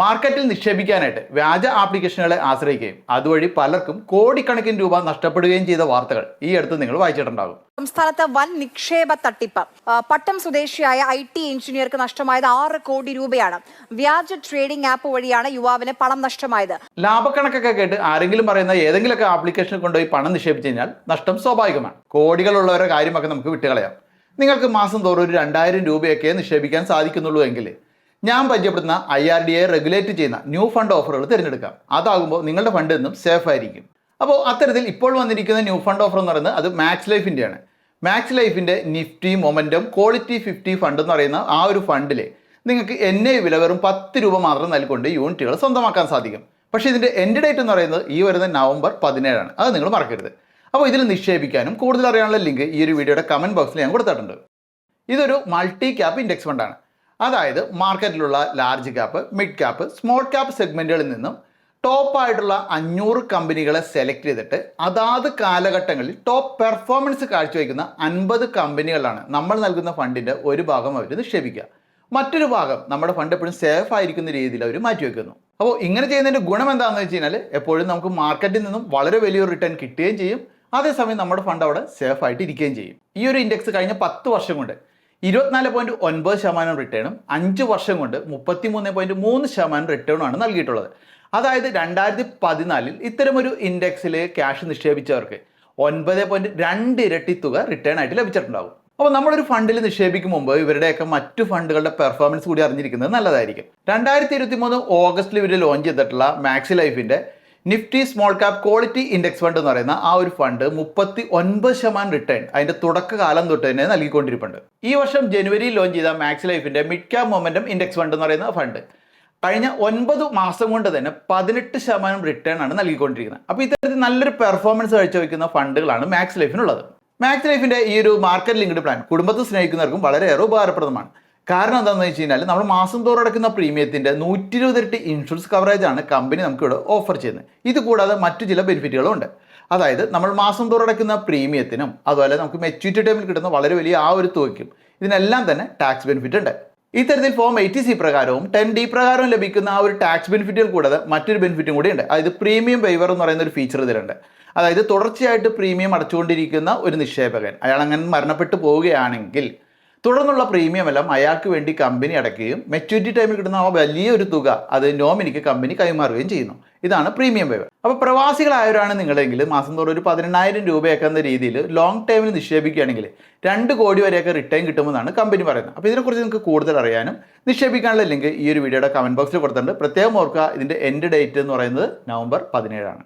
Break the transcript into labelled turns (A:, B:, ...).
A: മാർക്കറ്റിൽ നിക്ഷേപിക്കാനായിട്ട് വ്യാജ ആപ്ലിക്കേഷനുകളെ ആശ്രയിക്കുകയും അതുവഴി പലർക്കും കോടിക്കണക്കിന് രൂപ നഷ്ടപ്പെടുകയും ചെയ്ത വാർത്തകൾ ഈ അടുത്ത് നിങ്ങൾ വായിച്ചിട്ടുണ്ടാകും.
B: സംസ്ഥാനത്ത് വൻ നിക്ഷേപ തട്ടിപ്പ്. പട്ടം സ്വദേശിയായ IT എഞ്ചിനീയർക്ക് നഷ്ടമായത് 6 കോടി രൂപയാണ്. വ്യാജ ട്രേഡിംഗ് ആപ്പ് വഴിയാണ് യുവാവിന് പണം നഷ്ടമായത്.
A: ലാഭക്കണക്കൊക്കെ കേട്ട് ആരെങ്കിലും പറയുന്ന ഏതെങ്കിലുമൊക്കെ ആപ്ലിക്കേഷനിൽ കൊണ്ടുപോയി പണം നിക്ഷേപിച്ചു കഴിഞ്ഞാൽ നഷ്ടം സ്വാഭാവികമാണ്. കോടികളുള്ളവരുടെ കാര്യമൊക്കെ നമുക്ക് വിട്ടുകളയാം. നിങ്ങൾക്ക് മാസം തോറും ഒരു 2000 രൂപയൊക്കെ നിക്ഷേപിക്കാൻ സാധിക്കുന്നുള്ളൂ എങ്കിൽ ഞാൻ പരിചയപ്പെടുന്ന IRDA റെഗുലേറ്റ് ചെയ്യുന്ന ന്യൂ ഫണ്ട് ഓഫറുകൾ തിരഞ്ഞെടുക്കാം. അതാകുമ്പോൾ നിങ്ങളുടെ ഫണ്ട് എന്നും സേഫ് ആയിരിക്കും. അപ്പോൾ അത്തരത്തിൽ ഇപ്പോൾ വന്നിരിക്കുന്ന ന്യൂ ഫണ്ട് ഓഫർ എന്ന് പറയുന്നത് അത് മാക്സ് ലൈഫിൻ്റെയാണ്. മാക്സ് ലൈഫിൻ്റെ നിഫ്റ്റി മൊമെൻറ്റം ക്വാളിറ്റി 50 ഫണ്ട് എന്ന് പറയുന്ന ആ ഒരു ഫണ്ടിൽ നിങ്ങൾക്ക് NA വില വെറും 10 രൂപ മാത്രം നൽകിക്കൊണ്ട് യൂണിറ്റുകൾ സ്വന്തമാക്കാൻ സാധിക്കും. പക്ഷേ ഇതിൻ്റെ എൻഡ് ഡേറ്റ് എന്ന് പറയുന്നത് ഈ വരുന്ന നവംബർ 17 അത് നിങ്ങൾ മറക്കരുത്. അപ്പോൾ ഇതിൽ നിക്ഷേപിക്കാനും കൂടുതൽ അറിയാനുള്ള ലിങ്ക് ഈ ഒരു വീഡിയോയുടെ കമൻറ്റ് ബോക്സിൽ ഞാൻ കൊടുത്തിട്ടുണ്ട്. ഇതൊരു മൾട്ടി ക്യാപ്പ് ഇൻഡെക്സ് ഫണ്ടാണ്. അതായത് മാർക്കറ്റിലുള്ള large cap, mid cap, small cap സെഗ്മെൻറ്റുകളിൽ നിന്നും ടോപ്പായിട്ടുള്ള 500 കമ്പനികളെ സെലക്ട് ചെയ്തിട്ട് അതാത് കാലഘട്ടങ്ങളിൽ ടോപ്പ് പെർഫോമൻസ് കാഴ്ചവെക്കുന്ന 50 കമ്പനികളാണ് നമ്മൾ നൽകുന്ന ഫണ്ടിൻ്റെ ഒരു ഭാഗം അവർ നിക്ഷേപിക്കുക. മറ്റൊരു ഭാഗം നമ്മുടെ ഫണ്ട് എപ്പോഴും സേഫ് ആയിരിക്കുന്ന രീതിയിൽ അവർ മാറ്റിവെക്കുന്നു. അപ്പോൾ ഇങ്ങനെ ചെയ്യുന്നതിൻ്റെ ഗുണം എന്താണെന്ന് വെച്ച് കഴിഞ്ഞാൽ എപ്പോഴും നമുക്ക് മാർക്കറ്റിൽ നിന്നും വളരെ വലിയൊരു റിട്ടേൺ കിട്ടുകയും ചെയ്യും, അതേസമയം നമ്മുടെ ഫണ്ട് അവിടെ സേഫ് ആയിട്ട് ഇരിക്കുകയും ചെയ്യും. ഈ ഒരു ഇൻഡെക്സ് കഴിഞ്ഞ 10 വർഷം കൊണ്ട് 24.9% റിട്ടേണും 5 വർഷം കൊണ്ട് 33.3% റിട്ടേണുമാണ് നൽകിയിട്ടുള്ളത്. അതായത് 2014 ഇത്തരമൊരു ഇൻഡെക്സിൽ ക്യാഷ് നിക്ഷേപിച്ചവർക്ക് 9.2 ഇരട്ടി തുക റിട്ടേൺ ആയിട്ട് ലഭിച്ചിട്ടുണ്ടാകും. അപ്പോൾ നമ്മളൊരു ഫണ്ടിൽ നിക്ഷേപിക്കും മുമ്പ് ഇവരുടെയൊക്കെ മറ്റു ഫണ്ടുകളുടെ പെർഫോമൻസ് കൂടി അറിഞ്ഞിരിക്കുന്നത് നല്ലതായിരിക്കും. 2023 ഓഗസ്റ്റിൽ ഇവർ ലോഞ്ച് ചെയ്തിട്ടുള്ള മാക്സ് ലൈഫിൻ്റെ Nifty small cap quality index fund എന്ന് പറയുന്ന ആ ഒരു ഫണ്ട് 39% റിട്ടേൺ അതിൻ്റെ തുടക്കകാലം തൊട്ട് തന്നെ നൽകിക്കൊണ്ടിരിപ്പുണ്ട്. ഈ വർഷം ജനുവരിയിൽ ലോഞ്ച് ചെയ്ത മാക്സ് ലൈഫിൻ്റെ mid cap momentum index fund എന്ന് പറയുന്ന ഫണ്ട് കഴിഞ്ഞ 9 മാസം കൊണ്ട് തന്നെ 18% റിട്ടേൺ ആണ് നൽകിക്കൊണ്ടിരിക്കുന്നത്. അപ്പോൾ ഇത്തരത്തിൽ നല്ലൊരു പെർഫോമൻസ് കാഴ്ചവെക്കുന്ന ഫണ്ടുകളാണ് മാക്സ് ലൈഫിനുള്ളത്. മാക്സ് ലൈഫിൻ്റെ ഈ ഒരു മാർക്കറ്റ് ലിങ്ക്ഡ് പ്ലാൻ കുടുംബത്തെ സ്നേഹിക്കുന്നവർക്കും വളരെയേറെ ഉപകാരപ്രദമാണ്. കാരണം എന്താണെന്ന് വെച്ച് കഴിഞ്ഞാൽ നമ്മൾ മാസം തോറും അടയ്ക്കുന്ന പ്രീമിയത്തിൻ്റെ 120 ഇരട്ടി ഇൻഷുറൻസ് കവറേജാണ് കമ്പനി നമുക്കിവിടെ ഓഫർ ചെയ്യുന്നത്. ഇത് കൂടാതെ മറ്റു ചില ബെനിഫിറ്റുകളും ഉണ്ട്. അതായത് നമ്മൾ മാസം തോറും അടയ്ക്കുന്ന പ്രീമിയത്തിനും അതുപോലെ നമുക്ക് മെച്യൂരിറ്റി ടൈമിൽ കിട്ടുന്ന വളരെ വലിയ ആ ഒരു തുകയ്ക്കും ഇതിനെല്ലാം തന്നെ ടാക്സ് ബെനിഫിറ്റ് ഉണ്ട്. ഇത്തരത്തിൽ ഫോം 80C പ്രകാരവും 10D പ്രകാരവും ലഭിക്കുന്ന ആ ഒരു ടാക്സ് ബെനിഫിറ്റുകൾ കൂടാതെ മറ്റൊരു ബെനിഫിറ്റും കൂടി ഉണ്ട്. അതായത് പ്രീമിയം വൈവർ എന്ന് പറയുന്ന ഒരു ഫീച്ചർ ഇതിലുണ്ട്. അതായത് തുടർച്ചയായിട്ട് പ്രീമിയം അടച്ചുകൊണ്ടിരിക്കുന്ന ഒരു നിക്ഷേപകൻ അയാൾ അങ്ങനെ മരണപ്പെട്ടു പോവുകയാണെങ്കിൽ തുടർന്നുള്ള പ്രീമിയം എല്ലാം അയാൾക്ക് വേണ്ടി കമ്പനി അടയ്ക്കുകയും മെച്യൂരിറ്റി ടൈമിൽ കിട്ടുന്ന ആ വലിയൊരു തുക അത് നോമിനിക്ക് കമ്പനി കൈമാറുകയും ചെയ്യുന്നു. ഇതാണ് പ്രീമിയം വൈവർ. അപ്പോൾ പ്രവാസികളായവരാണ് നിങ്ങളെങ്കിൽ മാസം തോറും ഒരു 10000 രൂപയൊക്കെ എന്ന രീതിയിൽ ലോങ് ടൈമിൽ നിക്ഷേപിക്കുകയാണെങ്കിൽ 2 കോടി വരെയൊക്കെ റിട്ടേൺ കിട്ടുമെന്നാണ് കമ്പനി പറയുന്നത്. അപ്പോൾ ഇതിനെക്കുറിച്ച് നിങ്ങൾക്ക് കൂടുതൽ അറിയാനും നിക്ഷേപിക്കാനുള്ള ലിങ്ക് ഈ ഒരു വീഡിയോയുടെ കമൻറ്റ് ബോക്സിൽ കൊടുത്തിട്ടുണ്ട്. പ്രത്യേകം ഓർക്കുക, ഇതിൻ്റെ എൻഡ് ഡേറ്റ് എന്ന് പറയുന്നത് നവംബർ 17 ആണ്.